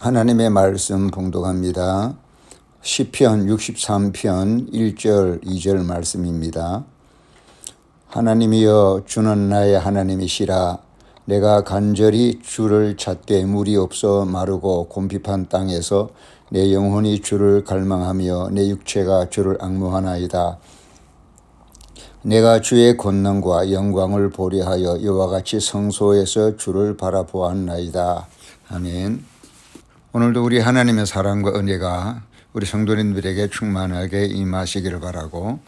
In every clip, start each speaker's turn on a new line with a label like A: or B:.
A: 하나님의 말씀 봉독합니다. 시편 63편 1절 2절 말씀입니다. 하나님이여 주는 나의 하나님이시라. 내가 간절히 주를 찾되 물이 없어 마르고 곰핍한 땅에서 내 영혼이 주를 갈망하며 내 육체가 주를 앙모하나이다. 내가 주의 권능과 영광을 보려 하여 이와 같이 성소에서 주를 바라보았나이다. 아멘. 오늘도 우리 하나님의 사랑과 은혜가 우리 성도님들에게 충만하게 임하시기를 바라고,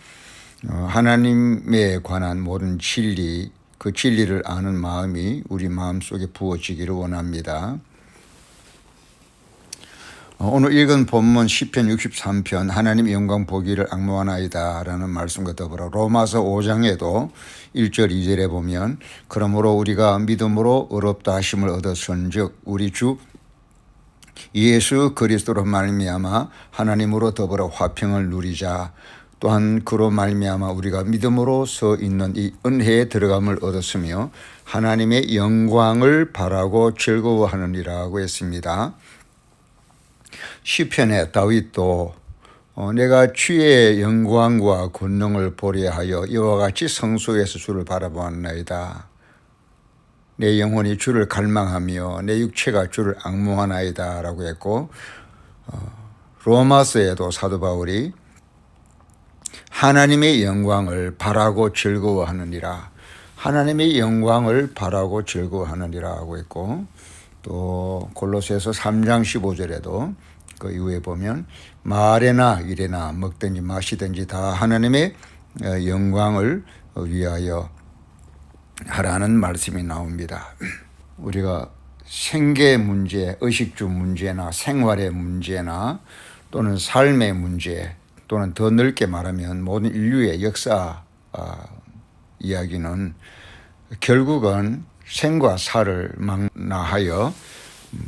A: 하나님에 관한 모든 진리, 그 진리를 아는 마음이 우리 마음속에 부어지기를 원합니다. 오늘 읽은 본문 시편 63편 하나님 영광 보기를 앙모하나이다 라는 말씀과 더불어 로마서 5장에도 1절 2절에 보면, 그러므로 우리가 믿음으로 의롭다 하심을 얻었은즉 우리 주 예수 그리스도로 말미암아 하나님으로 더불어 화평을 누리자. 또한 그로 말미암아 우리가 믿음으로 서 있는 이 은혜에 들어감을 얻었으며 하나님의 영광을 바라고 즐거워하느니라고 했습니다. 시편에 다윗도 내가 주의 영광과 권능을 보려 하여 이와 같이 성소에서 주를 바라보았나이다. 내 영혼이 주를 갈망하며 내 육체가 주를 앙모하나이다 라고 했고, 로마서에도 사도 바울이 하나님의 영광을 바라고 즐거워하느니라, 하나님의 영광을 바라고 즐거워하느니라 하고 했고, 또 골로새서 3장 15절에도 그 이후에 보면 말에나 일에나 먹든지 마시든지 다 하나님의 영광을 위하여 하라는 말씀이 나옵니다. 우리가 생계 문제, 의식주 문제나 생활의 문제나 또는 삶의 문제, 또는 더 넓게 말하면 모든 인류의 역사 이야기는 결국은 생과 사를 망라하여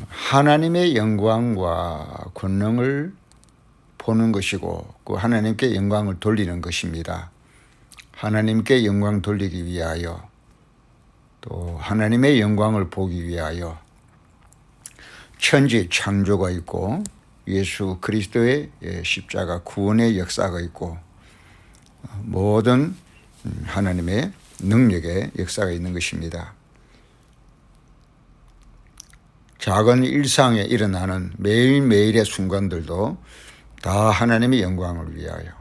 A: 하나님의 영광과 권능을 보는 것이고, 그 하나님께 영광을 돌리는 것입니다. 하나님께 영광 돌리기 위하여, 또 하나님의 영광을 보기 위하여 천지 창조가 있고 예수 그리스도의 십자가 구원의 역사가 있고 모든 하나님의 능력의 역사가 있는 것입니다. 작은 일상에 일어나는 매일매일의 순간들도 다 하나님의 영광을 위하여,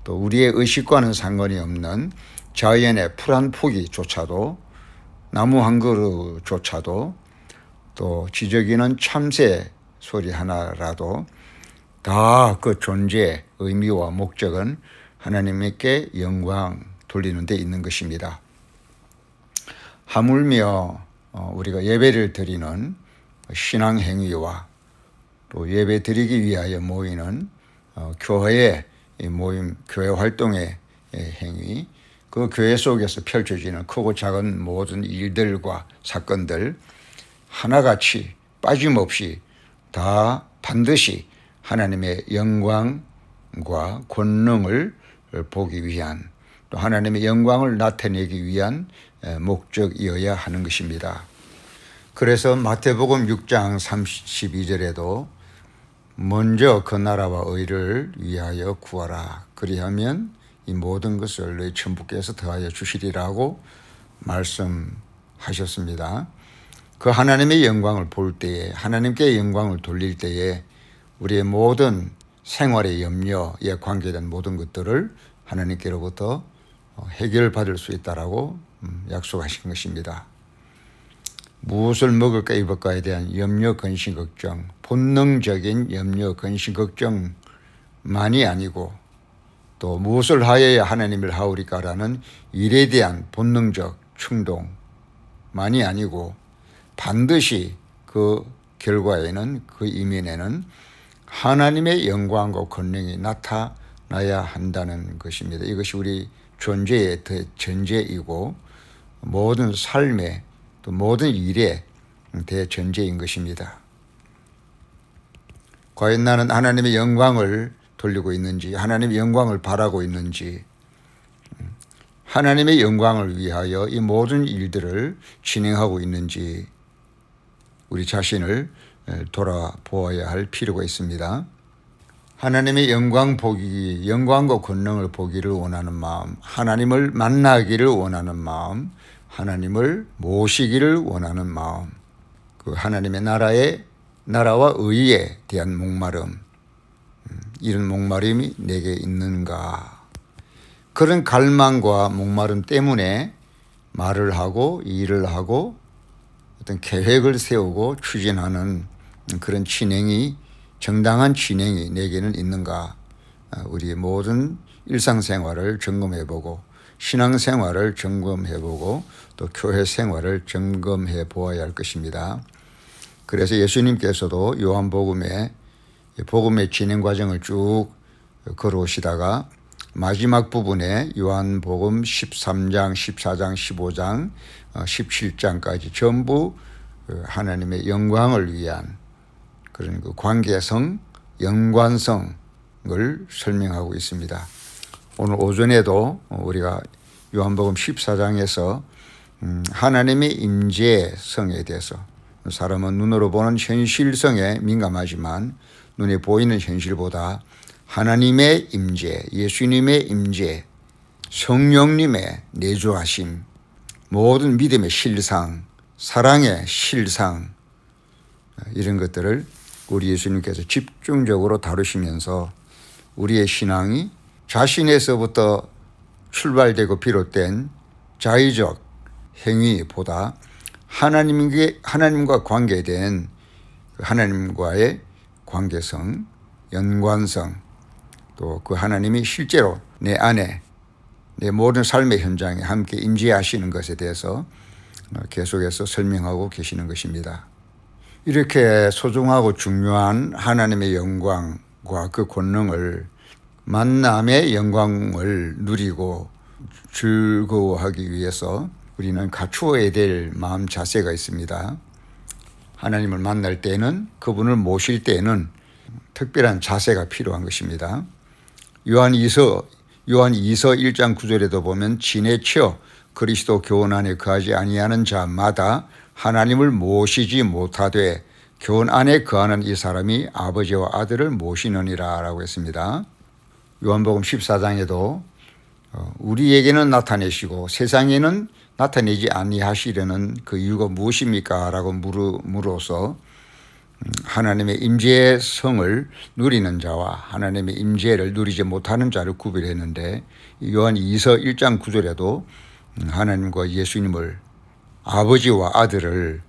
A: 또 우리의 의식과는 상관이 없는 자연의 풀 한 포기조차도, 나무 한 그루조차도, 또 지저귀는 참새 소리 하나라도 다 그 존재의 의미와 목적은 하나님께 영광 돌리는 데 있는 것입니다. 하물며 우리가 예배를 드리는 신앙 행위와 또 예배 드리기 위하여 모이는 교회의 모임, 교회 활동의 행위, 그 교회 속에서 펼쳐지는 크고 작은 모든 일들과 사건들 하나같이 빠짐없이 다 반드시 하나님의 영광과 권능을 보기 위한, 또 하나님의 영광을 나타내기 위한 목적이어야 하는 것입니다. 그래서 마태복음 6장 32절에도 먼저 그 나라와 의를 위하여 구하라. 그리하면 이 모든 것을 너희 천부께서 더하여 주시리라고 말씀하셨습니다. 그 하나님의 영광을 볼 때에, 하나님께 영광을 돌릴 때에 우리의 모든 생활의 염려에 관계된 모든 것들을 하나님께로부터 해결받을 수 있다라고 약속하신 것입니다. 무엇을 먹을까 입을까에 대한 염려, 근심, 걱정, 본능적인 염려, 근심, 걱정만이 아니고, 또 무엇을 하여야 하나님을 하오리까라는 일에 대한 본능적 충동만이 아니고, 반드시 그 결과에는, 그 이면에는 하나님의 영광과 권능이 나타나야 한다는 것입니다. 이것이 우리 존재의 대전제이고 모든 삶의, 또 모든 일의 대전제인 것입니다. 과연 나는 하나님의 영광을 돌리고 있는지, 하나님의 영광을 바라고 있는지, 하나님의 영광을 위하여 이 모든 일들을 진행하고 있는지, 우리 자신을 돌아보아야 할 필요가 있습니다. 하나님의 영광과 권능을 보기를 원하는 마음, 하나님을 만나기를 원하는 마음, 하나님을 모시기를 원하는 마음, 그 하나님의 나라와 의에 대한 목마름, 이런 목마름이 내게 있는가? 그런 갈망과 목마름 때문에 말을 하고 일을 하고 어떤 계획을 세우고 추진하는 그런 정당한 진행이 내게는 있는가? 우리 모든 일상생활을 점검해보고 신앙생활을 점검해보고 또 교회 생활을 점검해 보아야 할 것입니다. 그래서 예수님께서도 요한복음의 진행 과정을 쭉 걸어오시다가 마지막 부분에 요한복음 13장, 14장, 15장, 17장까지 전부 하나님의 영광을 위한 그런 그 관계성, 연관성을 설명하고 있습니다. 오늘 오전에도 우리가 요한복음 14장에서 하나님의 임재성에 대해서, 사람은 눈으로 보는 현실성에 민감하지만 눈에 보이는 현실보다 하나님의 임재, 예수님의 임재, 성령님의 내주하심, 모든 믿음의 실상, 사랑의 실상, 이런 것들을 우리 예수님께서 집중적으로 다루시면서 우리의 신앙이 자신에서부터 출발되고 비롯된 자의적 행위보다 하나님과 관계된 하나님과의 관계성, 연관성, 또 그 하나님이 실제로 내 안에 내 모든 삶의 현장에 함께 임재하시는 것에 대해서 계속해서 설명하고 계시는 것입니다. 이렇게 소중하고 중요한 하나님의 영광과 그 권능을, 만남의 영광을 누리고 즐거워하기 위해서 우리는 갖추어야 될 마음 자세가 있습니다. 하나님을 만날 때는, 그분을 모실 때는 특별한 자세가 필요한 것입니다. 요한2서 1장 9절에도 보면 지내쳐 그리스도 교훈 안에 거하지 아니하는 자마다 하나님을 모시지 못하되 교훈 안에 거하는 이 사람이 아버지와 아들을 모시느니라 라고 했습니다. 요한복음 14장에도 우리에게는 나타내시고 세상에는 나타내지 아니하시려는 그 이유가 무엇입니까? 라고 물어서 하나님의 임재성을 누리는 자와 하나님의 임재를 누리지 못하는 자를 구별했는데, 요한 2서 1장 9절에도 하나님과 예수님을, 아버지와 아들을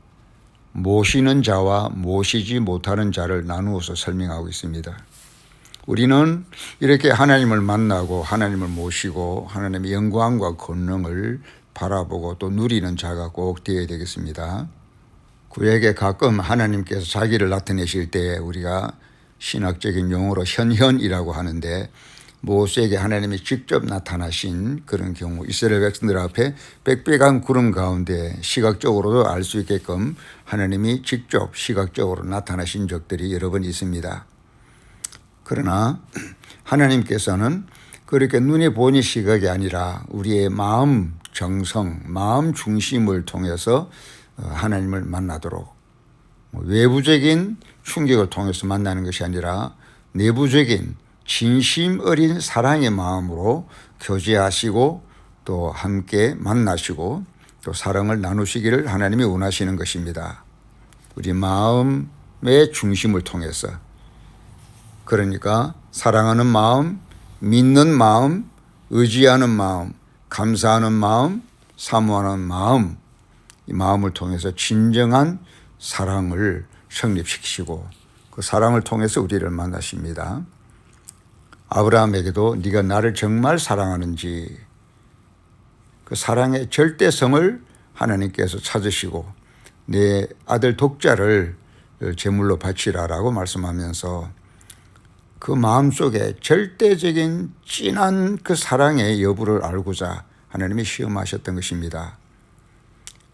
A: 모시는 자와 모시지 못하는 자를 나누어서 설명하고 있습니다. 우리는 이렇게 하나님을 만나고 하나님을 모시고 하나님의 영광과 권능을 바라보고 또 누리는 자가 꼭 되어야 되겠습니다. 구약에 가끔 하나님께서 자기를 나타내실 때 우리가 신학적인 용어로 현현이라고 하는데, 모세에게 하나님이 직접 나타나신 그런 경우, 이스라엘 백성들 앞에 빽빽한 구름 가운데 시각적으로도 알 수 있게끔 하나님이 직접 시각적으로 나타나신 적들이 여러 번 있습니다. 그러나 하나님께서는 그렇게 눈에 보이는 시각이 아니라 우리의 마음 정성, 마음 중심을 통해서 하나님을 만나도록, 외부적인 충격을 통해서 만나는 것이 아니라 내부적인 진심 어린 사랑의 마음으로 교제하시고 또 함께 만나시고 또 사랑을 나누시기를 하나님이 원하시는 것입니다. 우리 마음의 중심을 통해서, 그러니까 사랑하는 마음, 믿는 마음, 의지하는 마음, 감사하는 마음, 사모하는 마음, 이 마음을 통해서 진정한 사랑을 성립시키시고 그 사랑을 통해서 우리를 만나십니다. 아브라함에게도 네가 나를 정말 사랑하는지, 그 사랑의 절대성을 하나님께서 찾으시고 내 아들 독자를 제물로 바치라라고 말씀하면서 그 마음속에 절대적인 진한 그 사랑의 여부를 알고자 하나님이 시험하셨던 것입니다.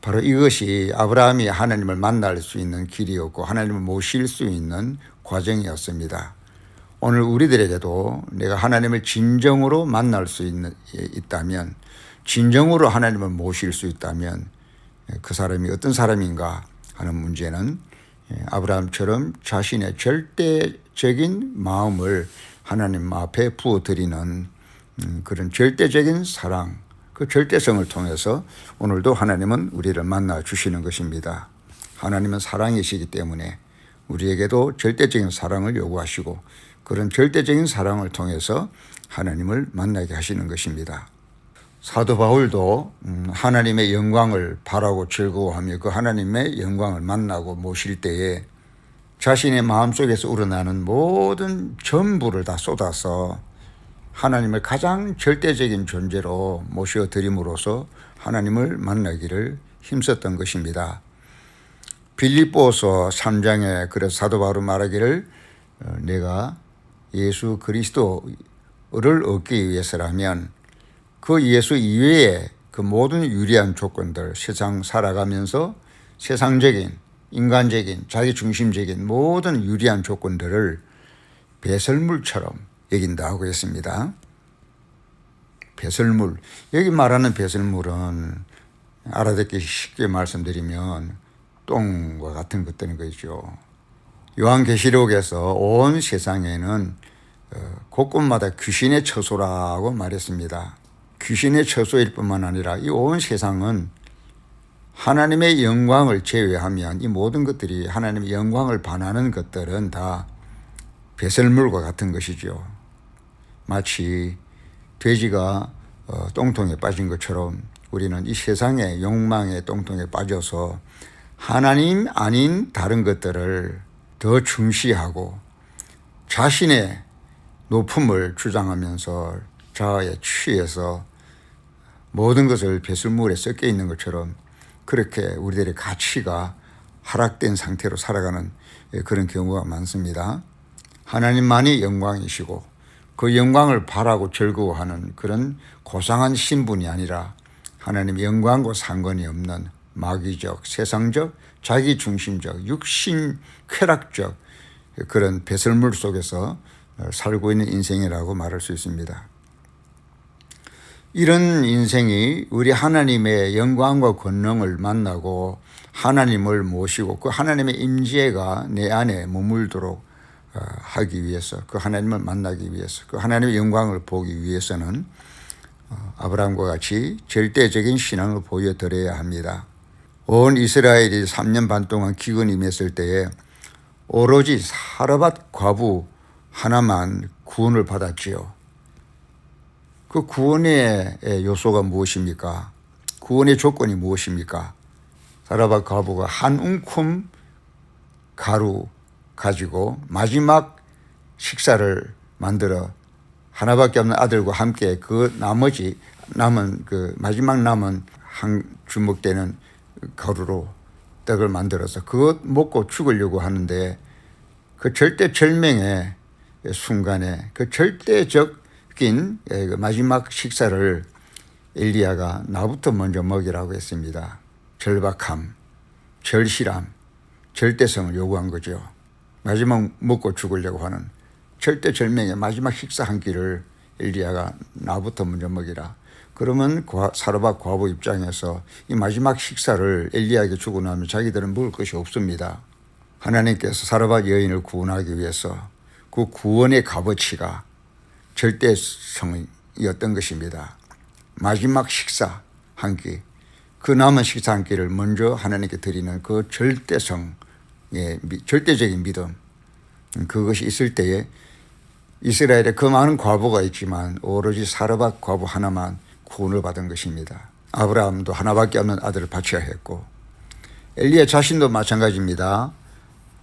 A: 바로 이것이 아브라함이 하나님을 만날 수 있는 길이었고 하나님을 모실 수 있는 과정이었습니다. 오늘 우리들에게도 내가 하나님을 진정으로 만날 수 있다면, 진정으로 하나님을 모실 수 있다면 그 사람이 어떤 사람인가 하는 문제는 아브라함처럼 자신의 절대적인 마음을 하나님 앞에 부어드리는 그런 절대적인 사랑, 그 절대성을 통해서 오늘도 하나님은 우리를 만나 주시는 것입니다. 하나님은 사랑이시기 때문에 우리에게도 절대적인 사랑을 요구하시고 그런 절대적인 사랑을 통해서 하나님을 만나게 하시는 것입니다. 사도 바울도 하나님의 영광을 바라고 즐거워하며 그 하나님의 영광을 만나고 모실 때에 자신의 마음속에서 우러나는 모든 전부를 다 쏟아서 하나님을 가장 절대적인 존재로 모셔드림으로써 하나님을 만나기를 힘썼던 것입니다. 빌립보서 3장에 그래서 사도 바울은 말하기를 내가 예수 그리스도를 얻기 위해서라면 그 예수 이외에 그 모든 유리한 조건들, 세상 살아가면서 세상적인, 인간적인, 자기중심적인 모든 유리한 조건들을 배설물처럼 여긴다고 했습니다. 배설물, 여기 말하는 배설물은 알아듣기 쉽게 말씀드리면 똥과 같은 것들인 거죠. 요한계시록에서 온 세상에는 곳곳마다 귀신의 처소라고 말했습니다. 귀신의 처소일 뿐만 아니라 이 온 세상은 하나님의 영광을 제외하면 이 모든 것들이 하나님의 영광을 반하는 것들은 다 배설물과 같은 것이죠. 마치 돼지가 똥통에 빠진 것처럼 우리는 이 세상의 욕망의 똥통에 빠져서 하나님 아닌 다른 것들을 더 중시하고 자신의 높음을 주장하면서 자아에 취해서 모든 것을 배설물에 섞여 있는 것처럼 그렇게 우리들의 가치가 하락된 상태로 살아가는 그런 경우가 많습니다. 하나님만이 영광이시고 그 영광을 바라고 즐거워하는 그런 고상한 신분이 아니라 하나님의 영광과 상관이 없는 마귀적, 세상적, 자기중심적, 육신, 쾌락적 그런 배설물 속에서 살고 있는 인생이라고 말할 수 있습니다. 이런 인생이 우리 하나님의 영광과 권능을 만나고 하나님을 모시고 그 하나님의 임재가 내 안에 머물도록 하기 위해서, 그 하나님을 만나기 위해서, 그 하나님의 영광을 보기 위해서는 아브라함과 같이 절대적인 신앙을 보여드려야 합니다. 온 이스라엘이 3년 반 동안 기근이 임했을 때에 오로지 사르밧 과부 하나만 구원을 받았지요. 그 구원의 요소가 무엇입니까? 구원의 조건이 무엇입니까? 사르밧 과부가 한 움큼 가루 가지고 마지막 식사를 만들어 하나밖에 없는 아들과 함께 그 나머지 남은 그 마지막 남은 한 주먹 되는 가루로 떡을 만들어서 그것 먹고 죽으려고 하는데 그 절대절명의 순간에 그 절대적인 마지막 식사를 엘리야가 나부터 먼저 먹이라고 했습니다. 절박함, 절실함, 절대성을 요구한 거죠. 마지막 먹고 죽으려고 하는 절대절명의 마지막 식사 한 끼를 엘리야가 나부터 먼저 먹이라. 그러면 사르밧 과부 입장에서 이 마지막 식사를 엘리야에게 주고 나면 자기들은 먹을 것이 없습니다. 하나님께서 사르밧 여인을 구원하기 위해서 그 구원의 값어치가 절대성이었던 것입니다. 마지막 식사 한 끼, 그 남은 식사 한 끼를 먼저 하나님께 드리는 그 절대성의 절대적인 믿음, 그것이 있을 때에 이스라엘에 그 많은 과부가 있지만 오로지 사르밧 과부 하나만 구원을 받은 것입니다. 아브라함도 하나밖에 없는 아들을 바쳐야 했고 엘리야 자신도 마찬가지입니다.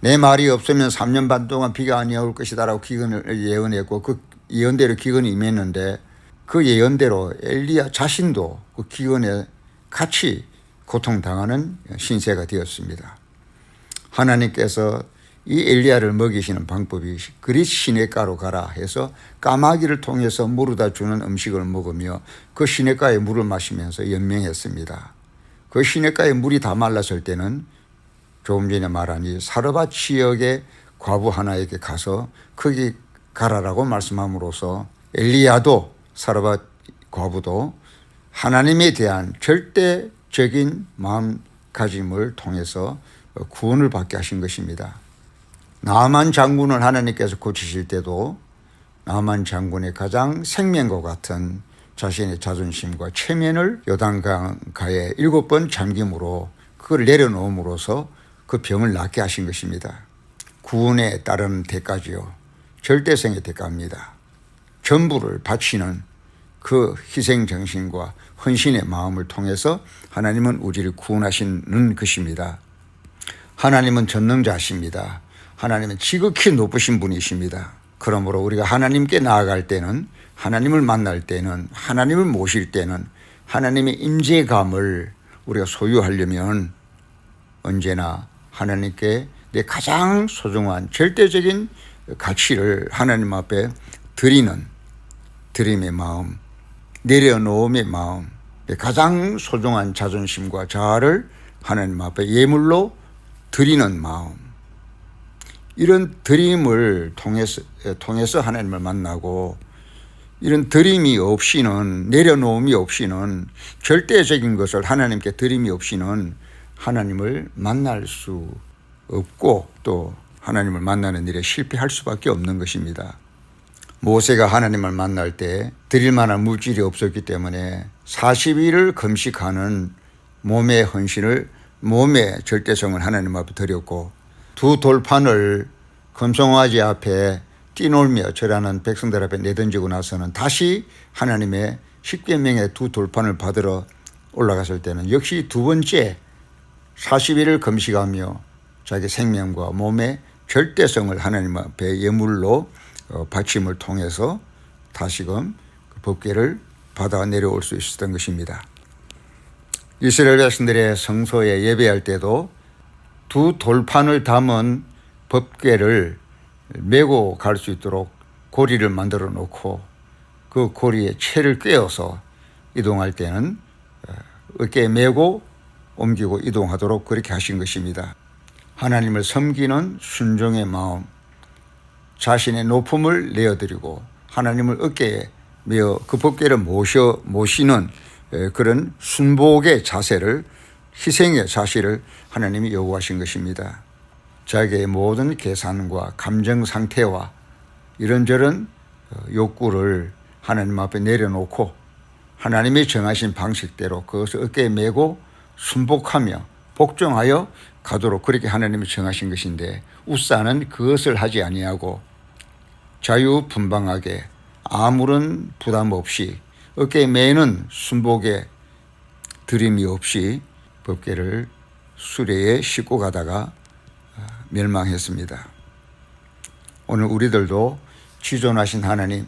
A: 내 말이 없으면 3년 반 동안 비가 아니올 것이다라고 기근을 예언했고 그 예언대로 기근이 임했는데 그 예언대로 엘리야 자신도 그 기근에 같이 고통당하는 신세가 되었습니다. 하나님께서 이 엘리야를 먹이시는 방법이 그리 시냇가로 가라 해서 까마귀를 통해서 물어다 주는 음식을 먹으며 그 시냇가의 물을 마시면서 연명했습니다. 그 시냇가의 물이 다 말랐을 때는 조금 전에 말한 이 사르밧 지역의 과부 하나에게 가서 거기 가라라고 말씀함으로써 엘리야도 사르밧 과부도 하나님에 대한 절대적인 마음가짐을 통해서 구원을 받게 하신 것입니다. 나만 장군을 하나님께서 고치실 때도 나만 장군의 가장 생명과 같은 자신의 자존심과 체면을 요단강가에 7번 잠김으로 그걸 내려놓음으로써 그 병을 낫게 하신 것입니다. 구원에 따르는 대가지요. 절대성의 대가입니다. 전부를 바치는 그 희생정신과 헌신의 마음을 통해서 하나님은 우리를 구원하시는 것입니다. 하나님은 전능자십니다. 하나님은 지극히 높으신 분이십니다. 그러므로 우리가 하나님께 나아갈 때는, 하나님을 만날 때는, 하나님을 모실 때는 하나님의 임재감을 우리가 소유하려면 언제나 하나님께 내 가장 소중한 절대적인 가치를 하나님 앞에 드림의 마음, 내려놓음의 마음, 내 가장 소중한 자존심과 자아를 하나님 앞에 예물로 드리는 마음, 이런 드림을 통해서 하나님을 만나고, 이런 드림이 없이는, 내려놓음이 없이는, 절대적인 것을 하나님께 드림이 없이는 하나님을 만날 수 없고 또 하나님을 만나는 일에 실패할 수밖에 없는 것입니다. 모세가 하나님을 만날 때 드릴 만한 물질이 없었기 때문에 40일을 금식하는 몸의 헌신을, 몸의 절대성을 하나님 앞에 드렸고, 두 돌판을 금송아지 앞에 뛰놀며 절하는 백성들 앞에 내던지고 나서는 다시 하나님의 십계명의 두 돌판을 받으러 올라갔을 때는 역시 두 번째 40일을 금식하며 자기 생명과 몸의 절대성을 하나님 앞에 예물로 바침을 통해서 다시금 그 법궤를 받아 내려올 수 있었던 것입니다. 이스라엘 백성들의 성소에 예배할 때도 두 돌판을 담은 법궤를 메고 갈 수 있도록 고리를 만들어 놓고 그 고리에 채를 꿰어서 이동할 때는 어깨에 메고 옮기고 이동하도록 그렇게 하신 것입니다. 하나님을 섬기는 순종의 마음, 자신의 높음을 내어드리고 하나님을 어깨에 메어 그 법궤를 모시는 그런 순복의 자세를, 희생의 자세를 하나님이 요구하신 것입니다. 자기의 모든 계산과 감정 상태와 이런저런 욕구를 하나님 앞에 내려놓고 하나님이 정하신 방식대로 그것을 어깨에 메고 순복하며 복종하여 가도록 그렇게 하나님이 정하신 것인데, 웃사는 그것을 하지 아니하고 자유분방하게 아무런 부담 없이 어깨에 매는 순복에 드림이 없이 법궤를 수레에 싣고 가다가 멸망했습니다. 오늘 우리들도 지존하신 하나님,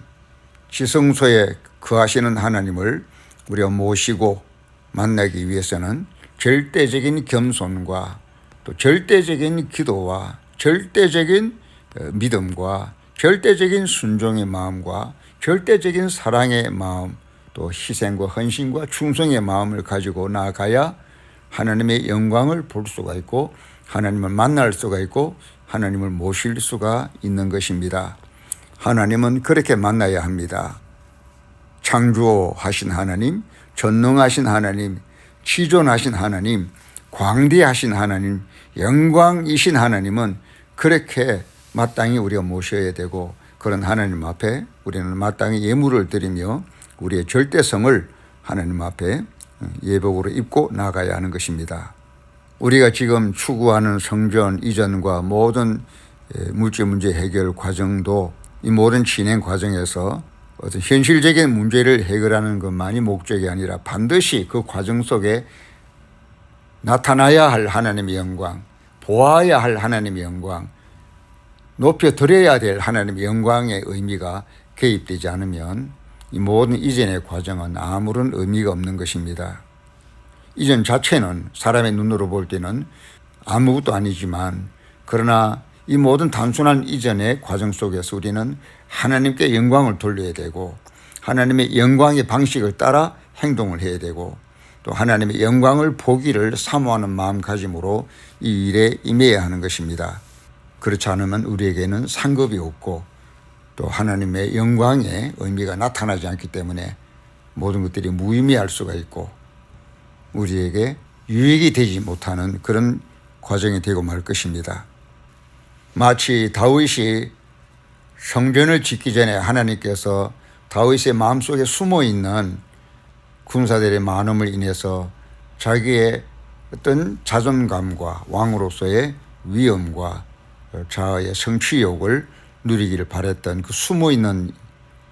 A: 지성소에 거하시는 하나님을 우리가 모시고 만나기 위해서는 절대적인 겸손과 또 절대적인 기도와 절대적인 믿음과 절대적인 순종의 마음과 절대적인 사랑의 마음, 또 희생과 헌신과 충성의 마음을 가지고 나아가야 하나님의 영광을 볼 수가 있고 하나님을 만날 수가 있고 하나님을 모실 수가 있는 것입니다. 하나님은 그렇게 만나야 합니다. 창조하신 하나님, 전능하신 하나님, 지존하신 하나님, 광대하신 하나님, 영광이신 하나님은 그렇게 마땅히 우리가 모셔야 되고, 그런 하나님 앞에 우리는 마땅히 예물을 드리며 우리의 절대성을 하나님 앞에 예복으로 입고 나가야 하는 것입니다. 우리가 지금 추구하는 성전 이전과 모든 물질 문제 해결 과정도 이 모든 진행 과정에서 어떤 현실적인 문제를 해결하는 것만이 목적이 아니라 반드시 그 과정 속에 나타나야 할 하나님의 영광, 보아야 할 하나님의 영광, 높여드려야 될 하나님의 영광의 의미가 개입되지 않으면 이 모든 이전의 과정은 아무런 의미가 없는 것입니다. 이전 자체는 사람의 눈으로 볼 때는 아무것도 아니지만, 그러나 이 모든 단순한 이전의 과정 속에서 우리는 하나님께 영광을 돌려야 되고 하나님의 영광의 방식을 따라 행동을 해야 되고 또 하나님의 영광을 보기를 사모하는 마음가짐으로 이 일에 임해야 하는 것입니다. 그렇지 않으면 우리에게는 상급이 없고 또 하나님의 영광의 의미가 나타나지 않기 때문에 모든 것들이 무의미할 수가 있고 우리에게 유익이 되지 못하는 그런 과정이 되고 말 것입니다. 마치 다윗이 성전을 짓기 전에 하나님께서 다윗의 마음속에 숨어있는 군사들의 많음을 인해서 자기의 어떤 자존감과 왕으로서의 위엄과 자아의 성취욕을 누리기를 바랬던 그 숨어있는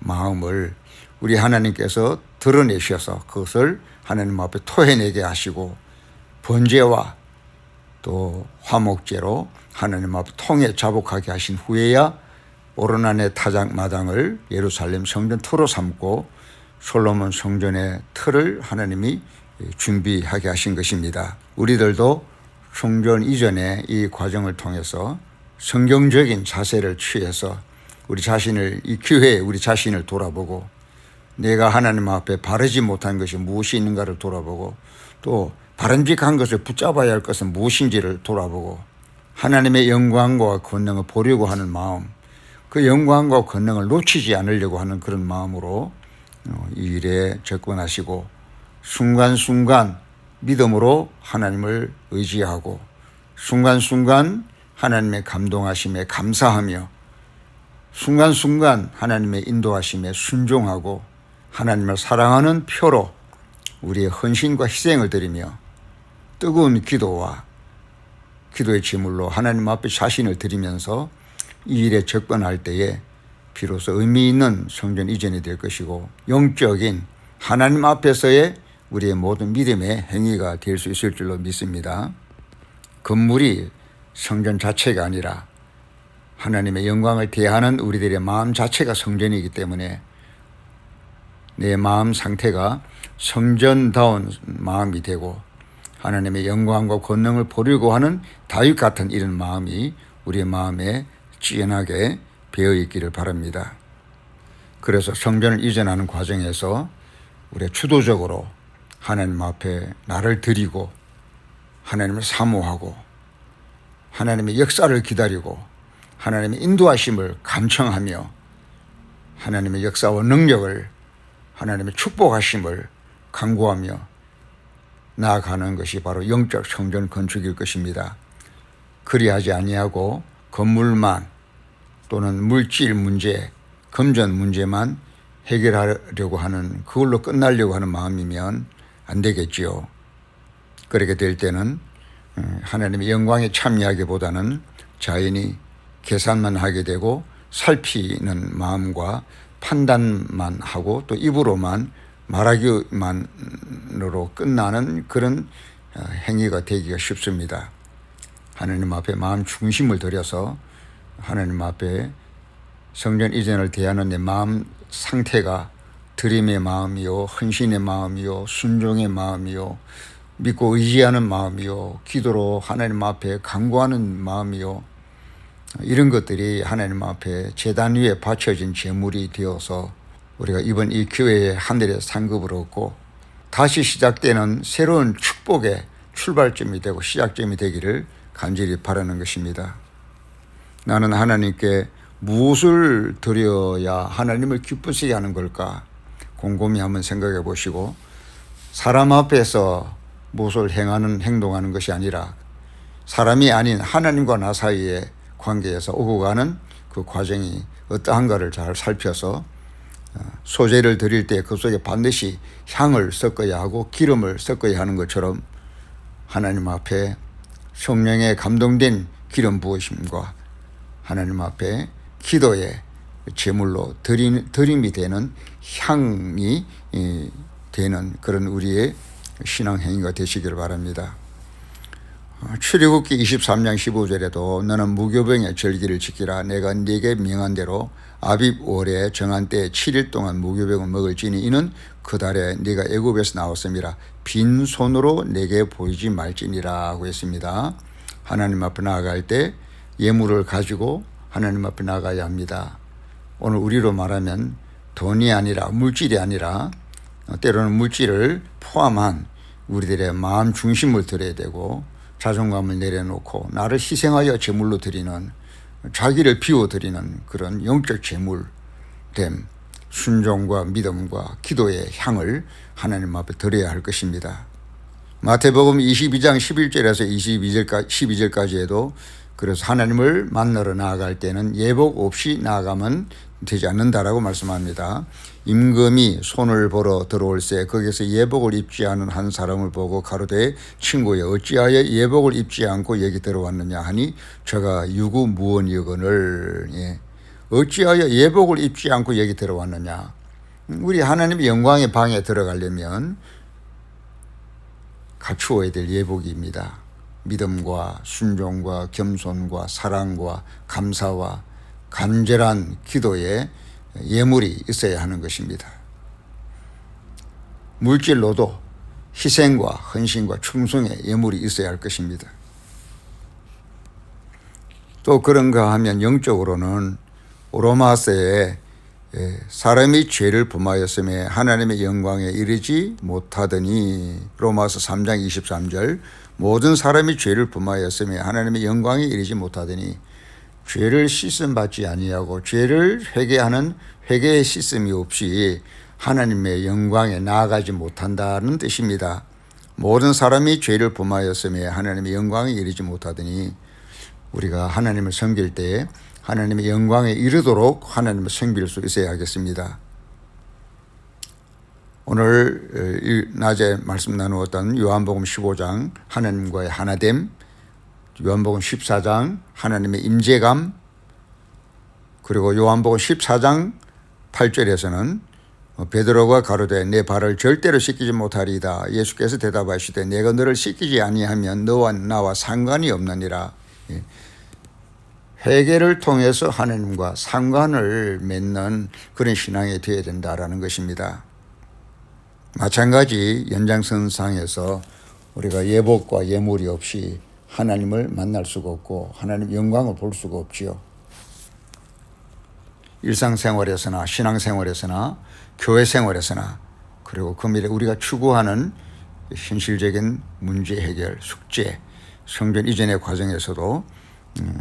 A: 마음을 우리 하나님께서 드러내셔서 그것을 하나님 앞에 토해내게 하시고 번제와 또 화목제로 하나님 앞에 통해 자복하게 하신 후에야 오르난의 타작마당을 예루살렘 성전 터로 삼고 솔로몬 성전의 틀을 하나님이 준비하게 하신 것입니다. 우리들도 성전 이전에 이 과정을 통해서 성경적인 자세를 취해서 우리 자신을 이 기회에 우리 자신을 돌아보고 내가 하나님 앞에 바르지 못한 것이 무엇이 있는가를 돌아보고 또 바람직한 것을 붙잡아야 할 것은 무엇인지를 돌아보고 하나님의 영광과 권능을 보려고 하는 마음, 그 영광과 권능을 놓치지 않으려고 하는 그런 마음으로 이 일에 접근하시고 순간순간 믿음으로 하나님을 의지하고 순간순간 하나님의 감동하심에 감사하며 순간순간 하나님의 인도하심에 순종하고 하나님을 사랑하는 표로 우리의 헌신과 희생을 드리며 뜨거운 기도와 기도의 제물로 하나님 앞에 자신을 드리면서 이 일에 접근할 때에 비로소 의미 있는 성전 이전이 될 것이고 영적인 하나님 앞에서의 우리의 모든 믿음의 행위가 될 수 있을 줄로 믿습니다. 건물이 성전 자체가 아니라 하나님의 영광을 대하는 우리들의 마음 자체가 성전이기 때문에 내 마음 상태가 성전다운 마음이 되고 하나님의 영광과 권능을 보려고 하는 다윗 같은 이런 마음이 우리의 마음에 찌연하게 배어 있기를 바랍니다. 그래서 성전을 이전하는 과정에서 우리가 주도적으로 하나님 앞에 나를 드리고 하나님을 사모하고 하나님의 역사를 기다리고 하나님의 인도하심을 감청하며 하나님의 역사와 능력을 하나님의 축복하심을 간구하며 나아가는 것이 바로 영적 성전 건축일 것입니다. 그리하지 아니하고 건물만 또는 물질 문제, 금전 문제만 해결하려고 하는 그걸로 끝나려고 하는 마음이면 안 되겠지요. 그렇게 될 때는 하나님의 영광에 참여하기보다는 자연히 계산만 하게 되고 살피는 마음과 판단만 하고 또 입으로만 말하기만으로 끝나는 그런 행위가 되기가 쉽습니다. 하나님 앞에 마음 중심을 들여서 하나님 앞에 성전 이전을 대하는 내 마음 상태가 드림의 마음이요, 헌신의 마음이요, 순종의 마음이요, 믿고 의지하는 마음이요, 기도로 하나님 앞에 간구하는 마음이요, 이런 것들이 하나님 앞에 제단 위에 바쳐진 제물이 되어서 우리가 이번 이 교회에 하늘의 상급을 얻고 다시 시작되는 새로운 축복의 출발점이 되고 시작점이 되기를 간절히 바라는 것입니다. 나는 하나님께 무엇을 드려야 하나님을 기쁘시게 하는 걸까 곰곰이 한번 생각해 보시고 사람 앞에서 무엇을 행동하는 것이 아니라 사람이 아닌 하나님과 나 사이의 관계에서 오고 가는 그 과정이 어떠한가를 잘 살펴서 소재를 드릴 때 그 속에 반드시 향을 섞어야 하고 기름을 섞어야 하는 것처럼 하나님 앞에 성령에 감동된 기름 부으심과 하나님 앞에 기도의 제물로 드림이 되는 향이 되는 그런 우리의 신앙 행위가 되시기를 바랍니다. 출애굽기 23장 15절에도 너는 무교병의 절기를 지키라. 내가 네게 명한 대로 아빕 월에 정한 때에 7일 동안 무교병을 먹을지니 이는 그 달에 네가 애굽에서 나왔음이라. 빈손으로 내게 보이지 말지니라 하고 했습니다. 하나님 앞에 나아갈 때 예물을 가지고 하나님 앞에 나가야 합니다. 오늘 우리로 말하면 돈이 아니라 물질이 아니라 때로는 물질을 포함한 우리들의 마음 중심을 드려야 되고 자존감을 내려놓고 나를 희생하여 제물로 드리는 자기를 비워드리는 그런 영적 제물됨 순종과 믿음과 기도의 향을 하나님 앞에 드려야 할 것입니다. 마태복음 22장 11절에서 12절까지에도 그래서 하나님을 만나러 나아갈 때는 예복 없이 나아가면 되지 않는다라고 말씀합니다. 임금이 손을 보러 들어올새 거기서 예복을 입지 않은 한 사람을 보고 가로되 친구여 어찌하여 예복을 입지 않고 여기 들어왔느냐 하니 저가 유구무원이거늘. 어찌하여 예복을 입지 않고 여기 들어왔느냐. 우리 하나님의 영광의 방에 들어가려면 갖추어야 될 예복입니다. 믿음과 순종과 겸손과 사랑과 감사와 간절한 기도에 예물이 있어야 하는 것입니다. 물질로도 희생과 헌신과 충성의 예물이 있어야 할 것입니다. 또 그런가 하면 영적으로는 로마서에 사람이 죄를 범하였음에 하나님의 영광에 이르지 못하더니 로마서 3장 23절 모든 사람이 죄를 범하였음에 하나님의 영광에 이르지 못하더니 죄를 씻음 받지 아니하고 죄를 회개하는 회개의 씻음이 없이 하나님의 영광에 나아가지 못한다는 뜻입니다. 모든 사람이 죄를 범하였음에 하나님의 영광에 이르지 못하더니 우리가 하나님을 섬길 때 하나님의 영광에 이르도록 하나님을 섬길 수 있어야 하겠습니다. 오늘 낮에 말씀 나누었던 요한복음 15장 하나님과의 하나됨, 요한복음 14장 하나님의 임재감, 그리고 요한복음 14장 8절에서는 베드로가 가로되 내 발을 절대로 씻기지 못하리이다. 예수께서 대답하시되 내가 너를 씻기지 아니하면 너와 나와 상관이 없느니라. 회개를 통해서 하나님과 상관을 맺는 그런 신앙이 되어야 된다라는 것입니다. 마찬가지 연장선상에서 우리가 예복과 예물이 없이 하나님을 만날 수가 없고 하나님 영광을 볼 수가 없지요. 일상생활에서나 신앙생활에서나 교회생활에서나 그리고 그 미래 우리가 추구하는 현실적인 문제 해결, 숙제, 성전 이전의 과정에서도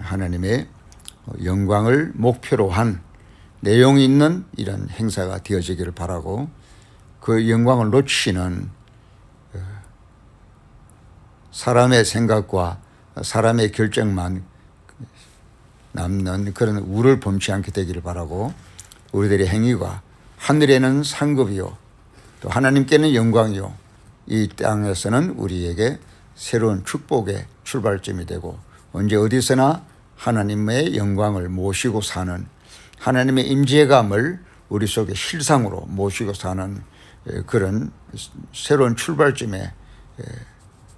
A: 하나님의 영광을 목표로 한 내용이 있는 이런 행사가 되어지기를 바라고 그 영광을 놓치는 사람의 생각과 사람의 결정만 남는 그런 우를 범치 않게 되기를 바라고 우리들의 행위가 하늘에는 상급이요 또 하나님께는 영광이요 이 땅에서는 우리에게 새로운 축복의 출발점이 되고 언제 어디서나 하나님의 영광을 모시고 사는 하나님의 임재감을 우리 속에 실상으로 모시고 사는 그런 새로운 출발점의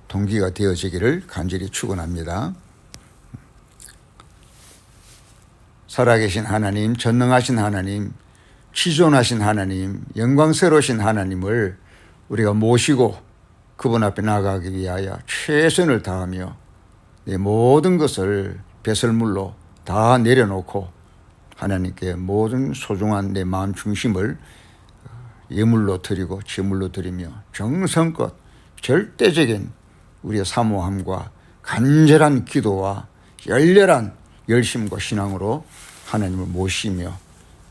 A: 동기가 되어지기를 간절히 축원합니다. 살아계신 하나님, 전능하신 하나님, 지존하신 하나님, 영광스러우신 하나님을 우리가 모시고 그분 앞에 나가기 위하여 최선을 다하며 내 모든 것을 배설물로 다 내려놓고 하나님께 모든 소중한 내 마음 중심을 예물로 드리고 제물로 드리며 정성껏 절대적인 우리의 사모함과 간절한 기도와 열렬한 열심과 신앙으로 하나님을 모시며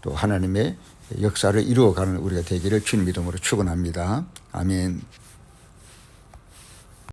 A: 또 하나님의 역사를 이루어가는 우리가 되기를 주님 이름으로 축원합니다. 아멘.